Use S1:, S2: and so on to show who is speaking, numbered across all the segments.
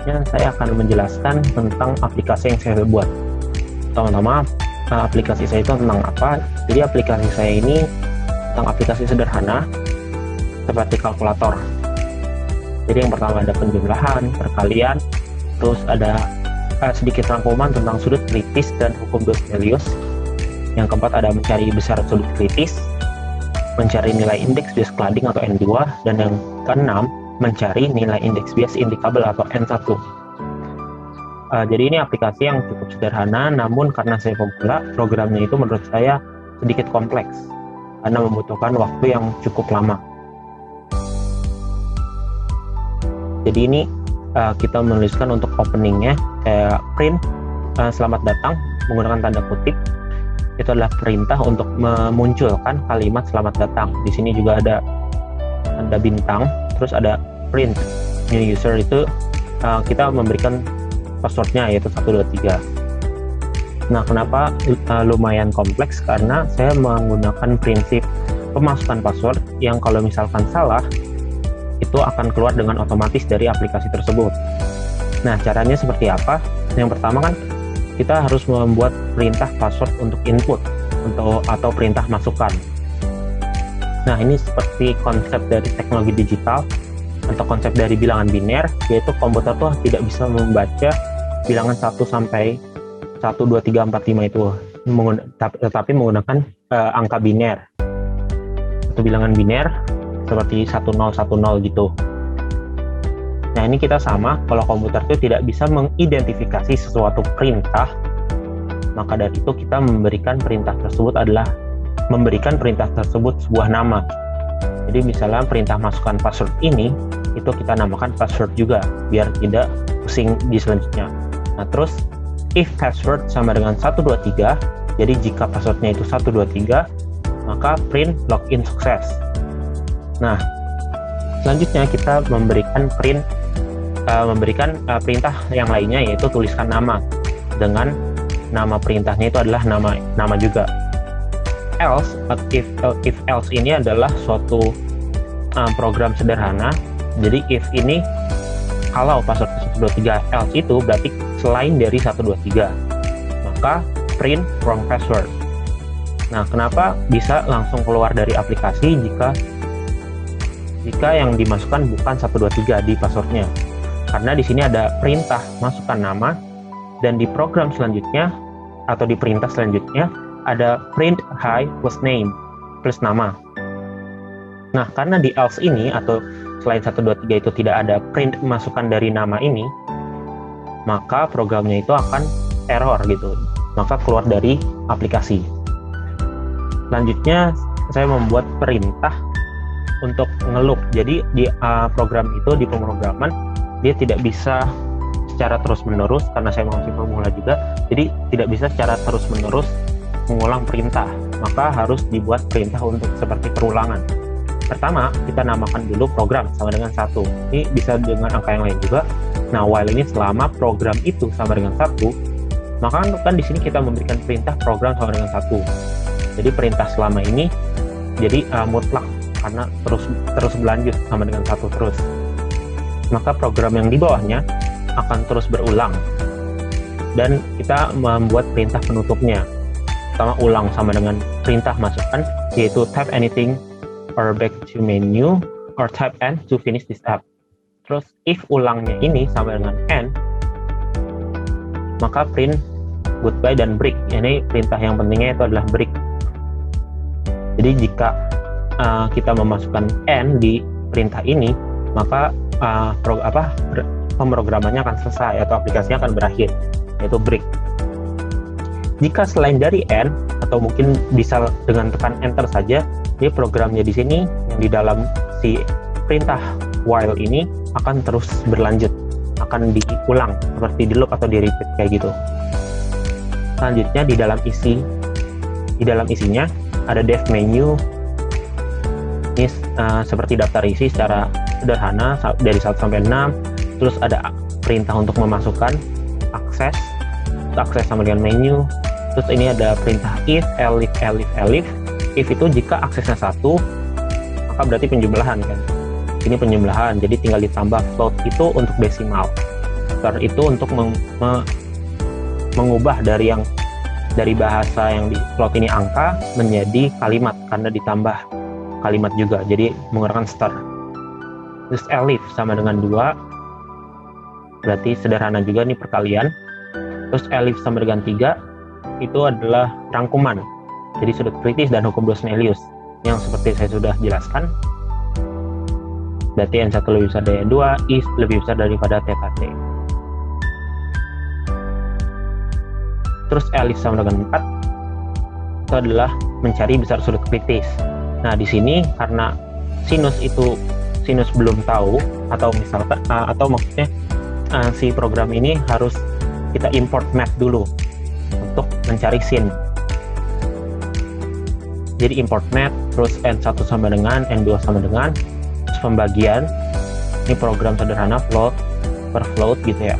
S1: selanjutnya saya akan menjelaskan tentang aplikasi yang saya buat. Pertama-tama, aplikasi saya itu tentang apa? Jadi aplikasi saya ini tentang aplikasi sederhana seperti kalkulator. Jadi yang pertama ada penjumlahan, perkalian, terus ada sedikit rangkuman tentang sudut kritis dan hukum Berzelius. Yang keempat ada mencari besar sudut kritis, mencari nilai indeks bias cladding atau N2, dan yang keenam mencari nilai indeks bias indikabel atau N1. Jadi ini aplikasi yang cukup sederhana, namun karena saya pemula, programnya itu menurut saya sedikit kompleks karena membutuhkan waktu yang cukup lama. Jadi ini kita menuliskan untuk openingnya kayak print selamat datang menggunakan tanda kutip. Itu adalah perintah untuk memunculkan kalimat selamat datang. Di sini juga ada tanda bintang, terus ada print new user, itu kita memberikan passwordnya yaitu 123. Nah, kenapa lumayan kompleks? Karena saya menggunakan prinsip pemasukan password yang kalau misalkan salah itu akan keluar dengan otomatis dari aplikasi tersebut. Nah, caranya seperti apa? Yang pertama kan kita harus membuat perintah password untuk input atau perintah masukan. Nah, ini seperti konsep dari teknologi digital atau konsep dari bilangan biner, yaitu komputer tuh tidak bisa membaca bilangan 1 sampai 1, 2, 3, 4, 5 itu, tetapi menggunakan angka biner atau bilangan biner seperti 1010 gitu. Nah, ini kita sama, kalau komputer itu tidak bisa mengidentifikasi sesuatu perintah, maka dari itu kita memberikan perintah tersebut sebuah nama. Jadi misalnya perintah masukkan password ini, itu kita namakan password juga, biar tidak pusing di selanjutnya. Nah, terus if password sama dengan 123, jadi jika passwordnya itu 123, maka print login sukses. Nah, selanjutnya kita memberikan perintah yang lainnya, yaitu tuliskan nama dengan nama perintahnya itu adalah nama juga. Else, if else ini adalah suatu program sederhana. Jadi if ini kalau password 123 else itu berarti selain dari 123, maka print wrong password. Nah, kenapa bisa langsung keluar dari aplikasi jika yang dimasukkan bukan 123 di passwordnya? Karena di sini ada perintah masukkan nama, dan di program selanjutnya atau di perintah selanjutnya ada print hi plus name plus nama. Nah, karena di else ini atau selain 123 itu tidak ada print masukan dari nama ini, maka programnya itu akan error gitu, maka keluar dari aplikasi. Selanjutnya saya membuat perintah untuk ngeloop. Jadi di program itu, di pemrograman, dia tidak bisa secara terus-menerus, karena saya masih pemula juga, jadi tidak bisa secara terus-menerus mengulang perintah, maka harus dibuat perintah untuk seperti perulangan. Pertama, kita namakan dulu program sama dengan 1. Ini bisa dengan angka yang lain juga. Nah, while ini selama program itu sama dengan 1, maka kan di sini kita memberikan perintah program sama dengan 1. Jadi perintah selama ini jadi mutlak, karena terus berlanjut sama dengan 1 terus. Maka program yang di bawahnya akan terus berulang, dan kita membuat perintah penutupnya. Pertama, ulang sama dengan perintah masukkan, yaitu type anything or back to menu or type N to finish this app. Terus if ulangnya ini sama dengan N, maka print goodbye dan break. Ini perintah yang pentingnya itu adalah break. Jadi jika kita memasukkan N di perintah ini, maka pemrogramannya akan selesai atau aplikasinya akan berakhir, yaitu break. Jika selain dari N, atau mungkin bisa dengan tekan enter saja, dia programnya di sini yang di dalam si perintah while ini akan terus berlanjut, akan diulang seperti di loop atau di repeat kayak gitu. Selanjutnya di dalam isinya ada dev menu. Ini seperti daftar isi secara sederhana dari 1 sampai 6. Terus ada perintah untuk memasukkan akses sama dengan menu. Terus ini ada perintah if, elif. If itu jika aksesnya 1, maka berarti penjumlahan kan. Ini penjumlahan, jadi tinggal ditambah float itu untuk desimal. stir itu untuk mengubah dari bahasa yang di float ini angka menjadi kalimat, karena ditambah kalimat juga, jadi menggunakan stir. Terus elif sama dengan 2, berarti sederhana juga nih perkalian. Terus elif sama dengan 3 itu adalah rangkuman, jadi sudut kritis dan hukum Dosnelius yang seperti saya sudah jelaskan. Berarti N1 lebih besar dari N2, I lebih besar daripada theta T. Terus elif sama dengan 4 itu adalah mencari besar sudut kritis. Nah, di sini karena sinus belum tahu, atau misalkan atau maksudnya si program ini harus kita import math dulu untuk mencari sin. Jadi import math, terus N1 sama dengan N2 sama dengan, terus pembagian. Ini program sederhana float per float gitu ya,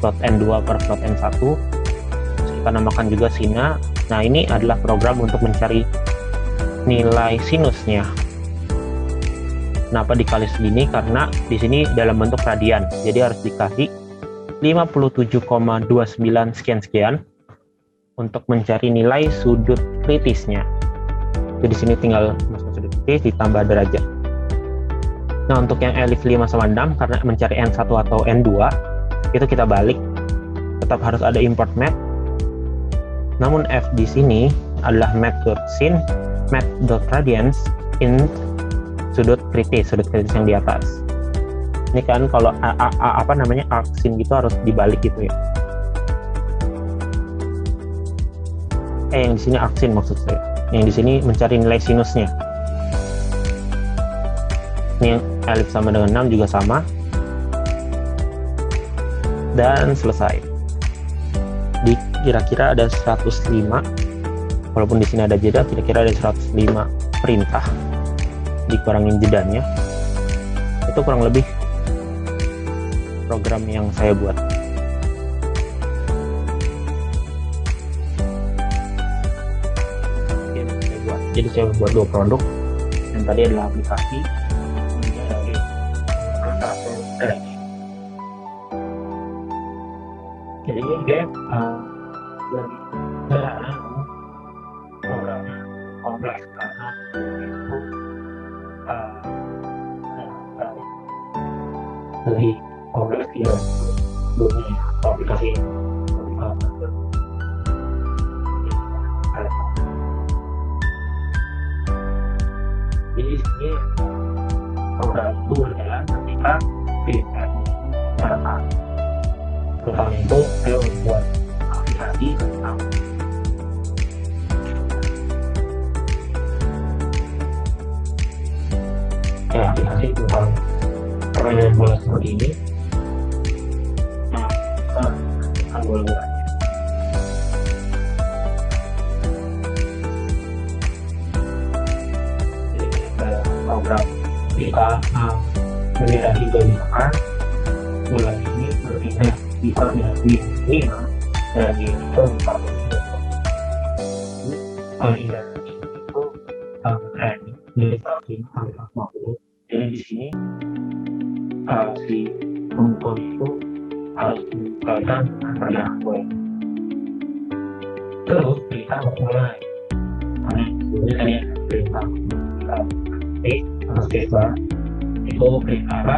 S1: float N2 per float N1. Terus kita namakan juga sina. Nah, ini adalah program untuk mencari nilai sinusnya. Kenapa dikali segini? Karena di sini dalam bentuk radian, jadi harus dikasih 57,29 sekian untuk mencari nilai sudut kritisnya. Jadi di sini tinggal masuk sudut kritis ditambah derajat. Nah, untuk yang elif 5 sama 6, karena mencari N1 atau N2 itu kita balik, tetap harus ada import math. Namun F di sini adalah math.sin, math.radians in sudut kritis yang di atas. Ini kan kalau arc sin gitu harus dibalik gitu ya. Yang di sini arc sin maksud saya. Yang di sini mencari nilai sinusnya. Ini yang elif sama dengan 6 juga sama. Dan selesai. Di kira-kira ada 105. Walaupun di sini ada jeda, kira-kira ada 105 perintah. Dikurangin jedanya, itu kurang lebih program yang saya buat. Jadi saya buat 2 produk. Yang tadi adalah aplikasi, jadi ini game sederhana, programnya kompleks karena itu lebih kompleks ya dunia aplikasi ini. Jadi di sini program itu berjalan ketika feedback mereka. Pertama itu saya membuat aplikasi tentang aplikasi tentang permainan bola seperti ini. Nah, kita bola-bolanya. Jadi ada program kita bendera hijau misalkan bola ini berpindah di koordinasi 5 dan di itu 40. Kalau ini itu dari 150. Jadi di sini si pemukul itu harus dikaitan dengan pergerakan bola. Terus kita mulai. Karena sebelumnya tadi ada perintah space bar itu perintah apa?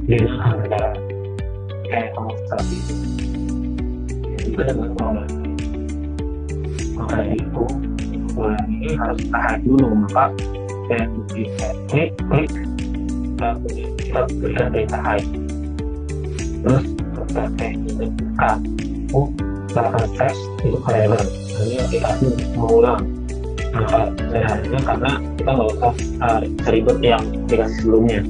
S1: Dengan harga kayak demonstrasi. Jadi kita dengan bola. Maka itu bola ini harus tahan dulu, maka dan bisa klik kita berikan perintah high, terus kita kita buka silahkan tes itu forever. Ini aplikasi mengulang. Maka sebenarnya karena kita nggak usah seribet yang aplikasi sebelumnya.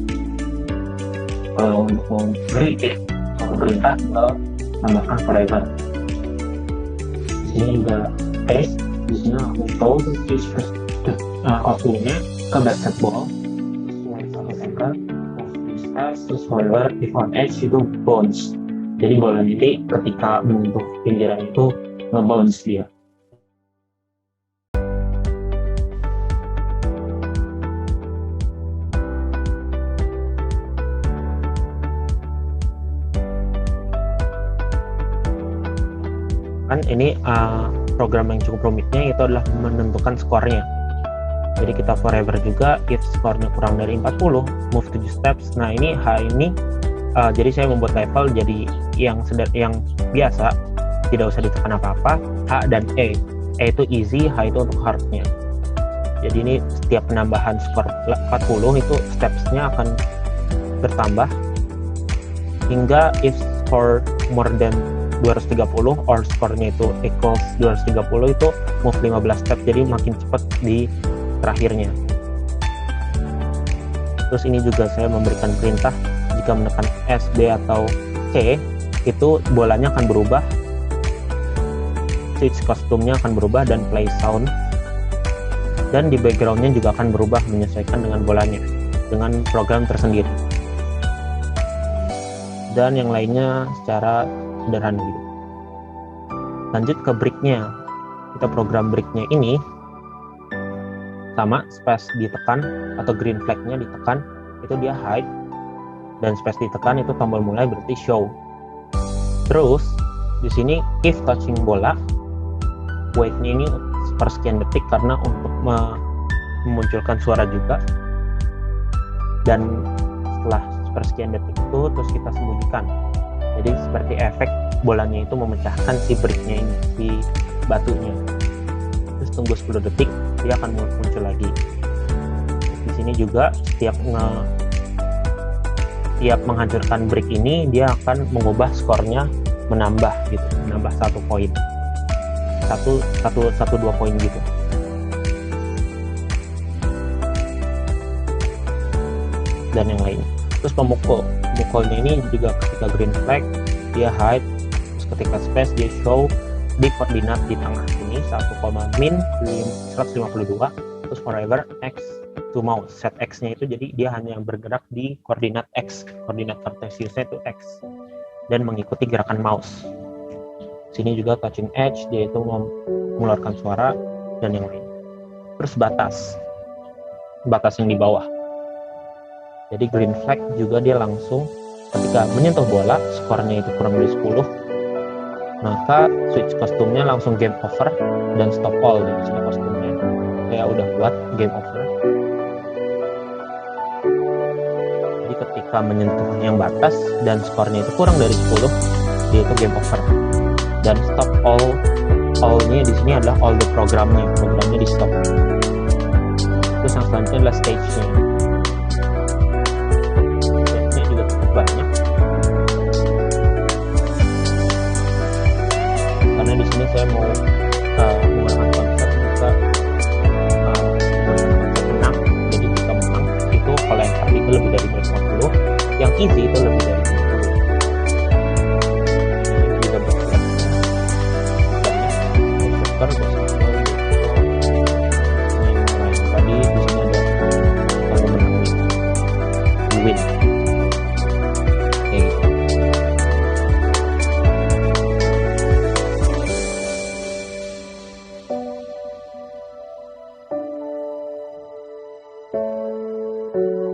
S1: Kalau untuk memberi perintah kita tambahkan forever. Di sini juga tes, di sini langsung tahu outputnya ke basketball terus forever if on edge itu bounce. Jadi bola nanti ketika menyentuh pinggiran itu nge-bounce dia. kan ini program yang cukup rumitnya itu adalah menentukan skornya. Jadi kita forever juga, if skornya kurang dari 40, move 7 steps. Nah ini H ini, jadi saya membuat level jadi yang biasa, tidak usah ditekan apa-apa. H dan E itu easy, H itu untuk hardnya. Jadi ini setiap penambahan skor 40 itu stepsnya akan bertambah hingga if score more than 230 or skornya itu equals 230 itu move 15 step, jadi makin cepat di terakhirnya. Terus ini juga saya memberikan perintah jika menekan S, B atau C itu bolanya akan berubah, switch kostumnya akan berubah, dan play sound, dan di backgroundnya juga akan berubah menyesuaikan dengan bolanya dengan program tersendiri, dan yang lainnya secara sederhana gitu. Lanjut ke breaknya, kita program breaknya ini sama, space ditekan atau green flagnya ditekan itu dia hide, dan space ditekan itu tombol mulai berarti show. Terus di sini if touching bola, wait-nya ini per sekian detik karena untuk memunculkan suara juga, dan setelah sepersekian detik itu terus kita sembunyikan. Jadi seperti efek bolanya itu memecahkan si bricknya ini, si batunya. Terus tunggu 10 detik dia akan muncul lagi. Di sini juga setiap menghancurkan brick ini dia akan mengubah skornya, menambah gitu, menambah 1 poin, 2 poin gitu. Dan yang lain. Terus pemukulnya ini juga ketika green flag dia hide, terus ketika space dia show di koordinat di tengah ini 1,min 152, terus forever x to mouse, set x-nya itu jadi dia hanya bergerak di koordinat x, koordinat kartesiusnya itu x, dan mengikuti gerakan mouse. Sini juga touching edge, dia itu mengeluarkan suara dan yang lain. Terus batas yang di bawah, jadi green flag juga dia langsung ketika menyentuh bola skornya itu kurang dari 10, maka switch kostumnya langsung game over dan stop all di sini kostumnya. Saya udah buat game over. Jadi ketika menyentuh yang batas dan skornya itu kurang dari 10, dia itu game over. Dan stop all-nya di sini adalah all the programnya di stop. Terus yang selanjutnya adalah stage-nya. Stage-nya juga cukup banyak. Karena di sini saya mau